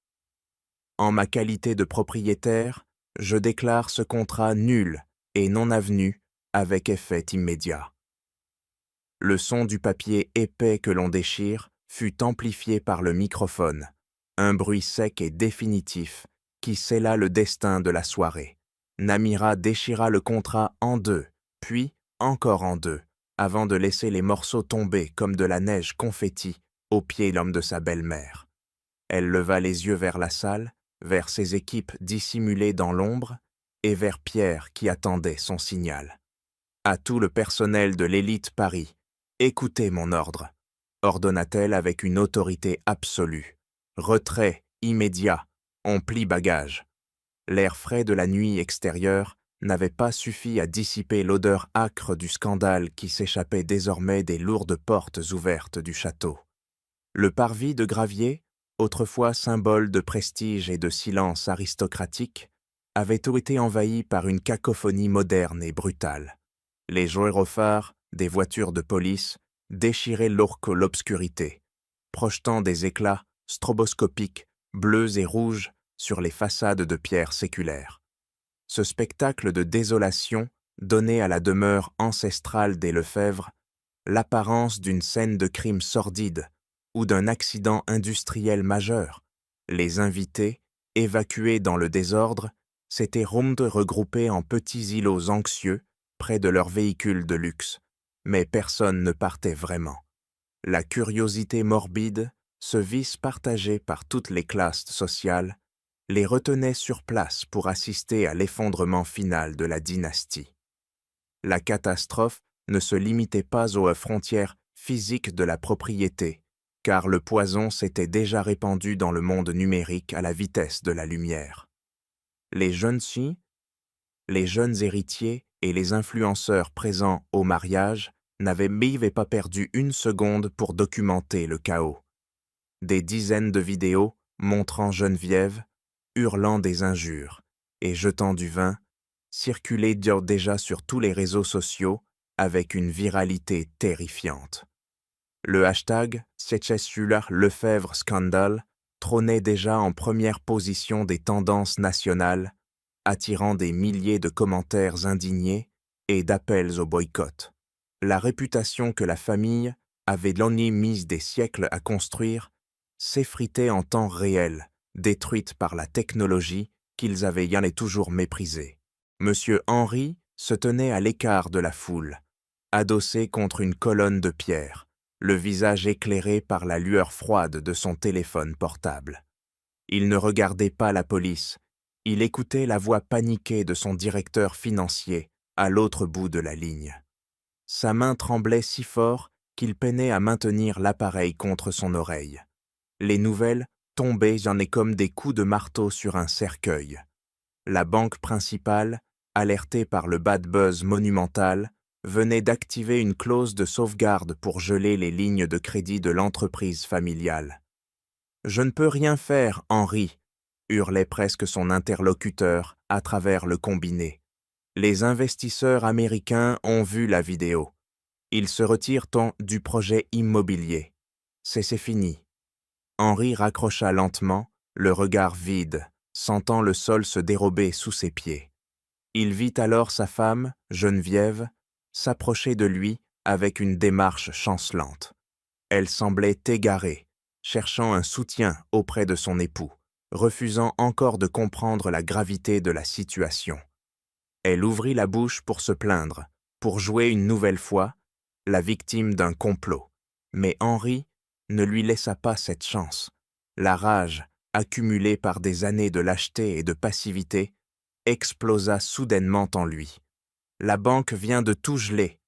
« En ma qualité de propriétaire, je déclare ce contrat nul et non avenu avec effet immédiat. » Le son du papier épais que l'on déchire fut amplifié par le microphone, un bruit sec et définitif qui scella le destin de la soirée. Namira déchira le contrat en deux, puis encore en deux, avant de laisser les morceaux tomber comme de la neige confetti aux pieds de sa belle-mère. Elle leva les yeux vers la salle, vers ses équipes dissimulées dans l'ombre, et vers Pierre qui attendait son signal. « À tout le personnel de l'Élite Paris, écoutez mon ordre, » ordonna-t-elle avec une autorité absolue. « Retrait immédiat, on plie bagages. » L'air frais de la nuit extérieure n'avait pas suffi à dissiper l'odeur âcre du scandale qui s'échappait désormais des lourdes portes ouvertes du château. Le parvis de gravier, autrefois symbole de prestige et de silence aristocratique, avait été envahi par une cacophonie moderne et brutale. Les gyrophares des voitures de police déchiraient l'obscurité, projetant des éclats stroboscopiques, bleus et rouges, sur les façades de pierre séculaires. Ce spectacle de désolation donnait à la demeure ancestrale des Lefebvre l'apparence d'une scène de crime sordide ou d'un accident industriel majeur. Les invités, évacués dans le désordre, s'étaient regroupés en petits îlots anxieux près de leurs véhicules de luxe, mais personne ne partait vraiment. La curiosité morbide, ce vice partagé par toutes les classes sociales, les retenaient sur place pour assister à l'effondrement final de la dynastie. La catastrophe ne se limitait pas aux frontières physiques de la propriété, car le poison s'était déjà répandu dans le monde numérique à la vitesse de la lumière. Les jeunes filles, les jeunes héritiers et les influenceurs présents au mariage n'avaient pas perdu une seconde pour documenter le chaos. Des dizaines de vidéos montrant Geneviève, hurlant des injures et jetant du vin, circulaient déjà sur tous les réseaux sociaux avec une viralité terrifiante. Le hashtag #Lefebvre Scandale trônait déjà en première position des tendances nationales, attirant des milliers de commentaires indignés et d'appels au boycott. La réputation que la famille avait mise des siècles à construire s'effritait en temps réel, détruite par la technologie qu'ils avaient toujours méprisée. Monsieur Henry se tenait à l'écart de la foule, adossé contre une colonne de pierre, le visage éclairé par la lueur froide de son téléphone portable. Il ne regardait pas la police, il écoutait la voix paniquée de son directeur financier à l'autre bout de la ligne. Sa main tremblait si fort qu'il peinait à maintenir l'appareil contre son oreille. Les nouvelles tombaient comme des coups de marteau sur un cercueil. La banque principale, alertée par le bad buzz monumental, venait d'activer une clause de sauvegarde pour geler les lignes de crédit de l'entreprise familiale. « Je ne peux rien faire, Henry !» hurlait presque son interlocuteur à travers le combiné. Les investisseurs américains ont vu la vidéo. Ils se retirent du projet immobilier. C'est fini. Henry raccrocha lentement, le regard vide, sentant le sol se dérober sous ses pieds. Il vit alors sa femme, Geneviève, s'approcher de lui avec une démarche chancelante. Elle semblait égarée, cherchant un soutien auprès de son époux, refusant encore de comprendre la gravité de la situation. Elle ouvrit la bouche pour se plaindre, pour jouer une nouvelle fois la victime d'un complot. Mais Henry ne lui laissa pas cette chance. La rage, accumulée par des années de lâcheté et de passivité, explosa soudainement en lui. « La banque vient de tout geler »,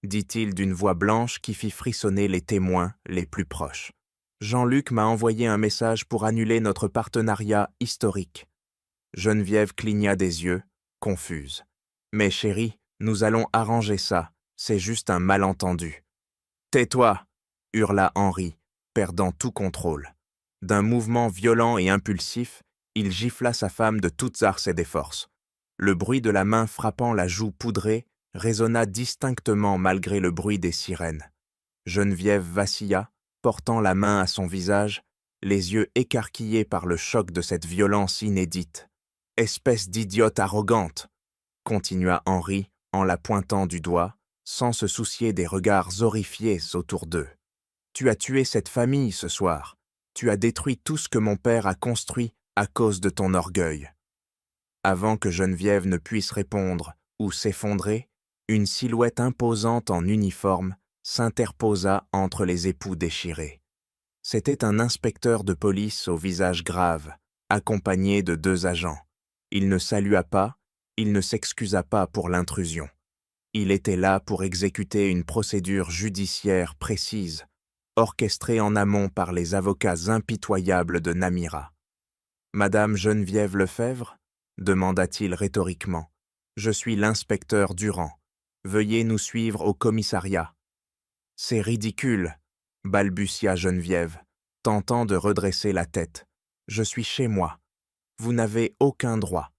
dit-il d'une voix blanche qui fit frissonner les témoins les plus proches. « Jean-Luc m'a envoyé un message pour annuler notre partenariat historique. » Geneviève cligna des yeux, confuse. « Mais chérie, nous allons arranger ça, c'est juste un malentendu. »« Tais-toi !» hurla Henry, perdant tout contrôle. D'un mouvement violent et impulsif, il gifla sa femme de toutes arts et des forces. Le bruit de la main frappant la joue poudrée résonna distinctement malgré le bruit des sirènes. Geneviève vacilla, portant la main à son visage, les yeux écarquillés par le choc de cette violence inédite. « Espèce d'idiote arrogante !» continua Henry en la pointant du doigt, sans se soucier des regards horrifiés autour d'eux. « Tu as tué cette famille ce soir. Tu as détruit tout ce que mon père a construit à cause de ton orgueil. » Avant que Geneviève ne puisse répondre ou s'effondrer, une silhouette imposante en uniforme s'interposa entre les époux déchirés. C'était un inspecteur de police au visage grave, accompagné de 2 agents. Il ne salua pas, il ne s'excusa pas pour l'intrusion. Il était là pour exécuter une procédure judiciaire précise, orchestrée en amont par les avocats impitoyables de Namira. « Madame Geneviève Lefebvre ?» demanda-t-il rhétoriquement. « Je suis l'inspecteur Durand. Veuillez nous suivre au commissariat. »« C'est ridicule !» balbutia Geneviève, tentant de redresser la tête. « Je suis chez moi. Vous n'avez aucun droit. »«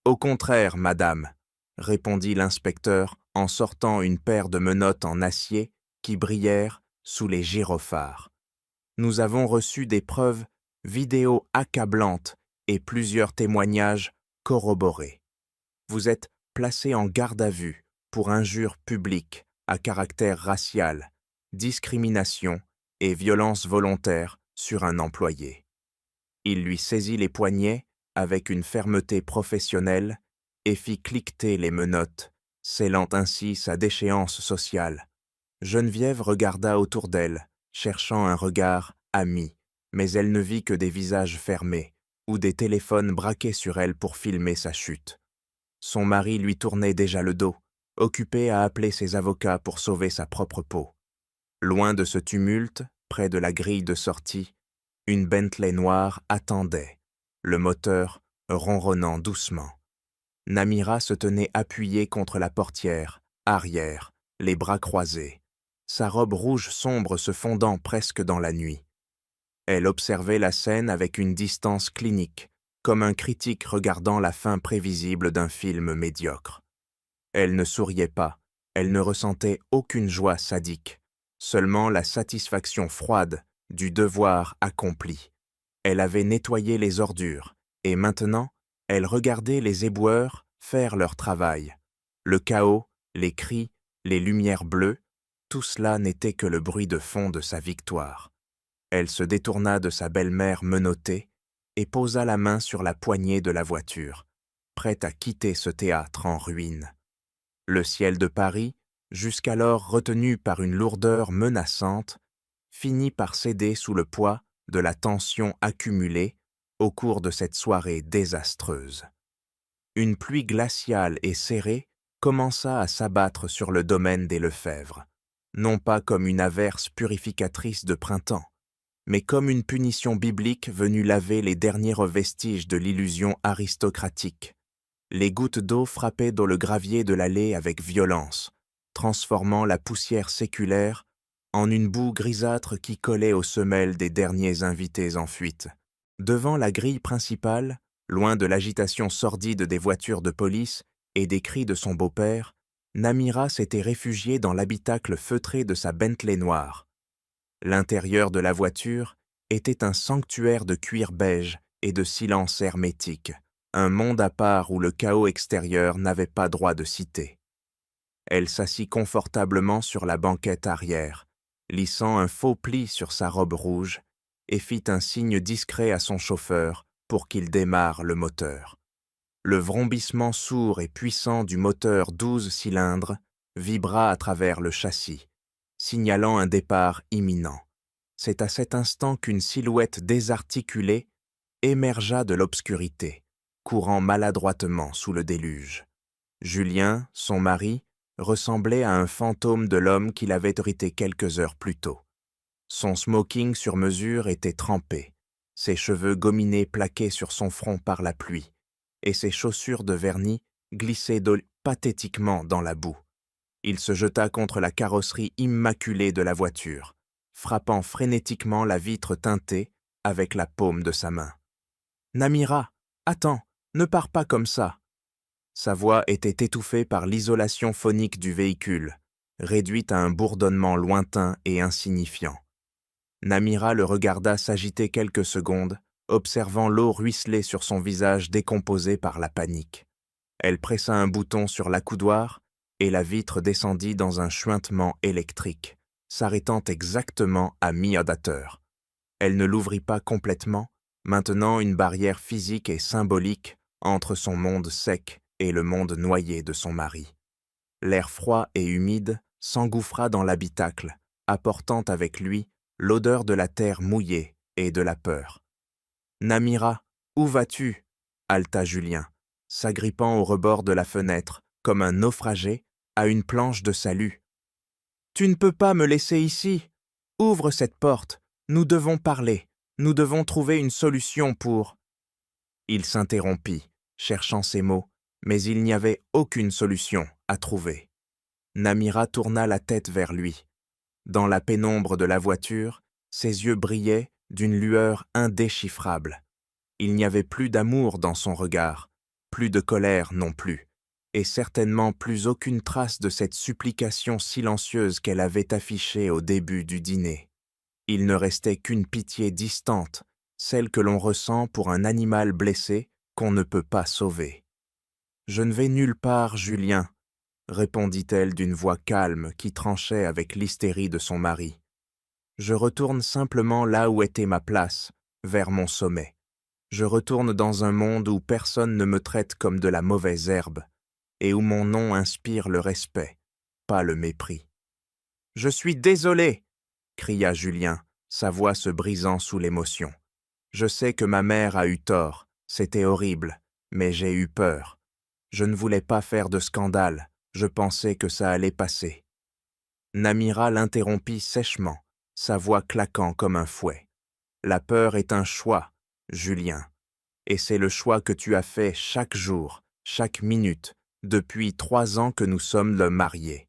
Au contraire, madame, » répondit l'inspecteur en sortant une paire de menottes en acier qui brillèrent sous les gyrophares. « Nous avons reçu des preuves vidéo accablantes et plusieurs témoignages corroborés. Vous êtes placé en garde à vue pour injure publique à caractère racial, discrimination et violence volontaire sur un employé. » Il lui saisit les poignets avec une fermeté professionnelle et fit cliqueter les menottes, scellant ainsi sa déchéance sociale. Geneviève regarda autour d'elle, cherchant un regard ami, mais elle ne vit que des visages fermés, ou des téléphones braqués sur elle pour filmer sa chute. Son mari lui tournait déjà le dos, occupé à appeler ses avocats pour sauver sa propre peau. Loin de ce tumulte, près de la grille de sortie, une Bentley noire attendait, le moteur ronronnant doucement. Namira se tenait appuyée contre la portière, arrière, les bras croisés, sa robe rouge sombre se fondant presque dans la nuit. Elle observait la scène avec une distance clinique, comme un critique regardant la fin prévisible d'un film médiocre. Elle ne souriait pas, elle ne ressentait aucune joie sadique, seulement la satisfaction froide du devoir accompli. Elle avait nettoyé les ordures, et maintenant, elle regardait les éboueurs faire leur travail. Le chaos, les cris, les lumières bleues, tout cela n'était que le bruit de fond de sa victoire. Elle se détourna de sa belle-mère menottée et posa la main sur la poignée de la voiture, prête à quitter ce théâtre en ruine. Le ciel de Paris, jusqu'alors retenu par une lourdeur menaçante, finit par céder sous le poids de la tension accumulée au cours de cette soirée désastreuse. Une pluie glaciale et serrée commença à s'abattre sur le domaine des Lefebvre, non pas comme une averse purificatrice de printemps, mais comme une punition biblique venue laver les derniers vestiges de l'illusion aristocratique. Les gouttes d'eau frappaient dans le gravier de l'allée avec violence, transformant la poussière séculaire en une boue grisâtre qui collait aux semelles des derniers invités en fuite. Devant la grille principale, loin de l'agitation sordide des voitures de police et des cris de son beau-père, Namira s'était réfugiée dans l'habitacle feutré de sa Bentley noire. L'intérieur de la voiture était un sanctuaire de cuir beige et de silence hermétique, un monde à part où le chaos extérieur n'avait pas droit de cité. Elle s'assit confortablement sur la banquette arrière, lissant un faux pli sur sa robe rouge, et fit un signe discret à son chauffeur pour qu'il démarre le moteur. Le vrombissement sourd et puissant du moteur 12 cylindres vibra à travers le châssis, signalant un départ imminent. C'est à cet instant qu'une silhouette désarticulée émergea de l'obscurité, courant maladroitement sous le déluge. Julien, son mari, ressemblait à un fantôme de l'homme qu'il avait hérité quelques heures plus tôt. Son smoking sur mesure était trempé, ses cheveux gominés plaqués sur son front par la pluie, et ses chaussures de vernis glissaient pathétiquement dans la boue. Il se jeta contre la carrosserie immaculée de la voiture, frappant frénétiquement la vitre teintée avec la paume de sa main. « Namira, attends, ne pars pas comme ça !» Sa voix était étouffée par l'isolation phonique du véhicule, réduite à un bourdonnement lointain et insignifiant. Namira le regarda s'agiter quelques secondes, observant l'eau ruisseler sur son visage décomposé par la panique. Elle pressa un bouton sur l'accoudoir et la vitre descendit dans un chuintement électrique, s'arrêtant exactement à mi-addateur. Elle ne l'ouvrit pas complètement, maintenant une barrière physique et symbolique entre son monde sec et le monde noyé de son mari. L'air froid et humide s'engouffra dans l'habitacle, apportant avec lui l'odeur de la terre mouillée et de la peur. « Namira, où vas-tu » haleta Julien, s'agrippant au rebord de la fenêtre, comme un naufragé à une planche de salut. « Tu ne peux pas me laisser ici. Ouvre cette porte. Nous devons parler. Nous devons trouver une solution pour… » Il s'interrompit, cherchant ses mots, mais il n'y avait aucune solution à trouver. Namira tourna la tête vers lui. Dans la pénombre de la voiture, ses yeux brillaient d'une lueur indéchiffrable. Il n'y avait plus d'amour dans son regard, plus de colère non plus, et certainement plus aucune trace de cette supplication silencieuse qu'elle avait affichée au début du dîner. Il ne restait qu'une pitié distante, celle que l'on ressent pour un animal blessé qu'on ne peut pas sauver. « Je ne vais nulle part, Julien, » répondit-elle d'une voix calme qui tranchait avec l'hystérie de son mari. « Je retourne simplement là où était ma place, vers mon sommet. Je retourne dans un monde où personne ne me traite comme de la mauvaise herbe, et où mon nom inspire le respect, pas le mépris. »« Je suis désolé !» cria Julien, sa voix se brisant sous l'émotion. Je sais que ma mère a eu tort, c'était horrible, mais j'ai eu peur. Je ne voulais pas faire de scandale, je pensais que ça allait passer. » Namira l'interrompit sèchement, sa voix claquant comme un fouet. « La peur est un choix, Julien. Et c'est le choix que tu as fait chaque jour, chaque minute, depuis 3 ans que nous sommes mariés. »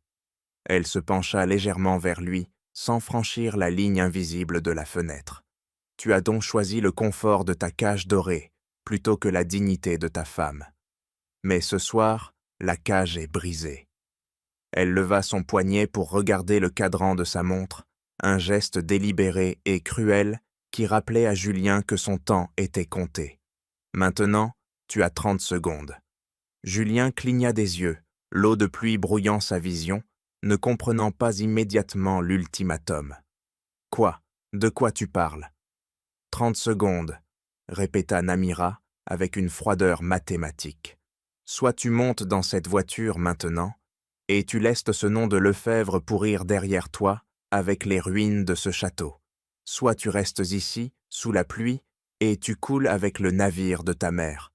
Elle se pencha légèrement vers lui, sans franchir la ligne invisible de la fenêtre. « Tu as donc choisi le confort de ta cage dorée, plutôt que la dignité de ta femme. Mais ce soir, la cage est brisée. » Elle leva son poignet pour regarder le cadran de sa montre, un geste délibéré et cruel qui rappelait à Julien que son temps était compté. « Maintenant, tu as 30 secondes. » Julien cligna des yeux, l'eau de pluie brouillant sa vision, ne comprenant pas immédiatement l'ultimatum. « Quoi? De quoi tu parles ?»« 30 secondes, » répéta Namira avec une froideur mathématique. « Soit tu montes dans cette voiture maintenant, et tu laisses ce nom de Lefebvre pourrir derrière toi avec les ruines de ce château. Soit tu restes ici, sous la pluie, et tu coules avec le navire de ta mère. »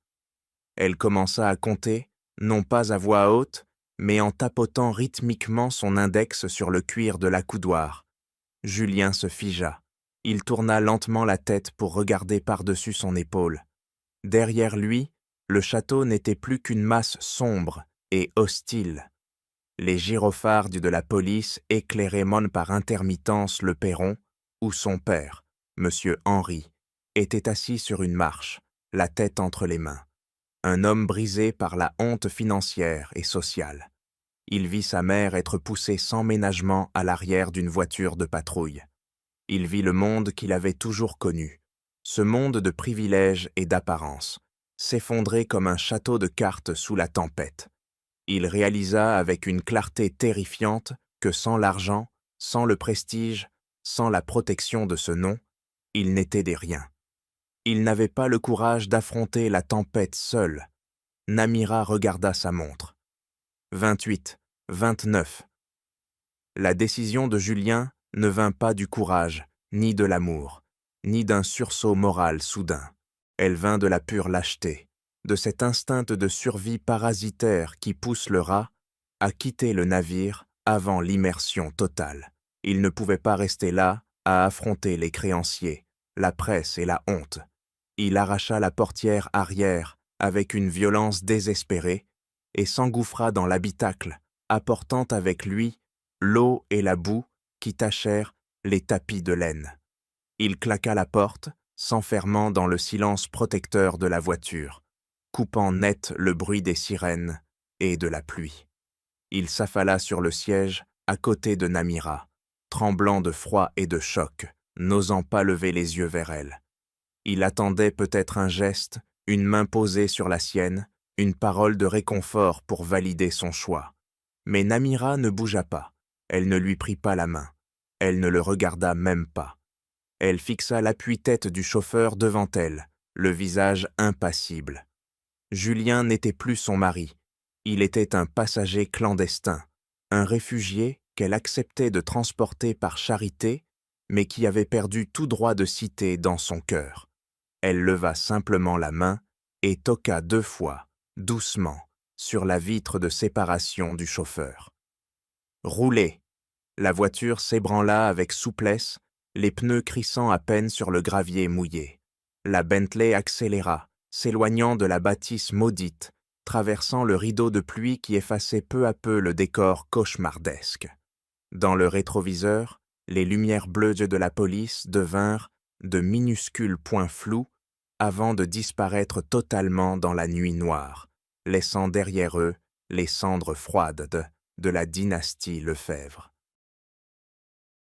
Elle commença à compter, non pas à voix haute, mais en tapotant rythmiquement son index sur le cuir de l'accoudoir. Julien se figea. Il tourna lentement la tête pour regarder par-dessus son épaule. Derrière lui, le château n'était plus qu'une masse sombre et hostile. Les gyrophares de la police éclairaient par intermittence le perron où son père, M. Henry, était assis sur une marche, la tête entre les mains. Un homme brisé par la honte financière et sociale. Il vit sa mère être poussée sans ménagement à l'arrière d'une voiture de patrouille. Il vit le monde qu'il avait toujours connu, ce monde de privilèges et d'apparence, s'effondrer comme un château de cartes sous la tempête. Il réalisa avec une clarté terrifiante que sans l'argent, sans le prestige, sans la protection de ce nom, il n'était des riens. Il n'avait pas le courage d'affronter la tempête seul. Namira regarda sa montre. 28, 29. La décision de Julien ne vint pas du courage, ni de l'amour, ni d'un sursaut moral soudain. Elle vint de la pure lâcheté, de cet instinct de survie parasitaire qui pousse le rat à quitter le navire avant l'immersion totale. Il ne pouvait pas rester là à affronter les créanciers, la presse et la honte. Il arracha la portière arrière avec une violence désespérée et s'engouffra dans l'habitacle, apportant avec lui l'eau et la boue qui tachèrent les tapis de laine. Il claqua la porte, s'enfermant dans le silence protecteur de la voiture, coupant net le bruit des sirènes et de la pluie. Il s'affala sur le siège à côté de Namira, tremblant de froid et de choc, n'osant pas lever les yeux vers elle. Il attendait peut-être un geste, une main posée sur la sienne, une parole de réconfort pour valider son choix. Mais Namira ne bougea pas, elle ne lui prit pas la main, elle ne le regarda même pas. Elle fixa l'appui-tête du chauffeur devant elle, le visage impassible. Julien n'était plus son mari, il était un passager clandestin, un réfugié qu'elle acceptait de transporter par charité, mais qui avait perdu tout droit de cité dans son cœur. Elle leva simplement la main et toqua 2 fois, doucement, sur la vitre de séparation du chauffeur. « Roulez !» La voiture s'ébranla avec souplesse, les pneus crissant à peine sur le gravier mouillé. La Bentley accéléra, s'éloignant de la bâtisse maudite, traversant le rideau de pluie qui effaçait peu à peu le décor cauchemardesque. Dans le rétroviseur, les lumières bleues de la police devinrent de minuscules points flous avant de disparaître totalement dans la nuit noire, laissant derrière eux les cendres froides de la dynastie Lefebvre.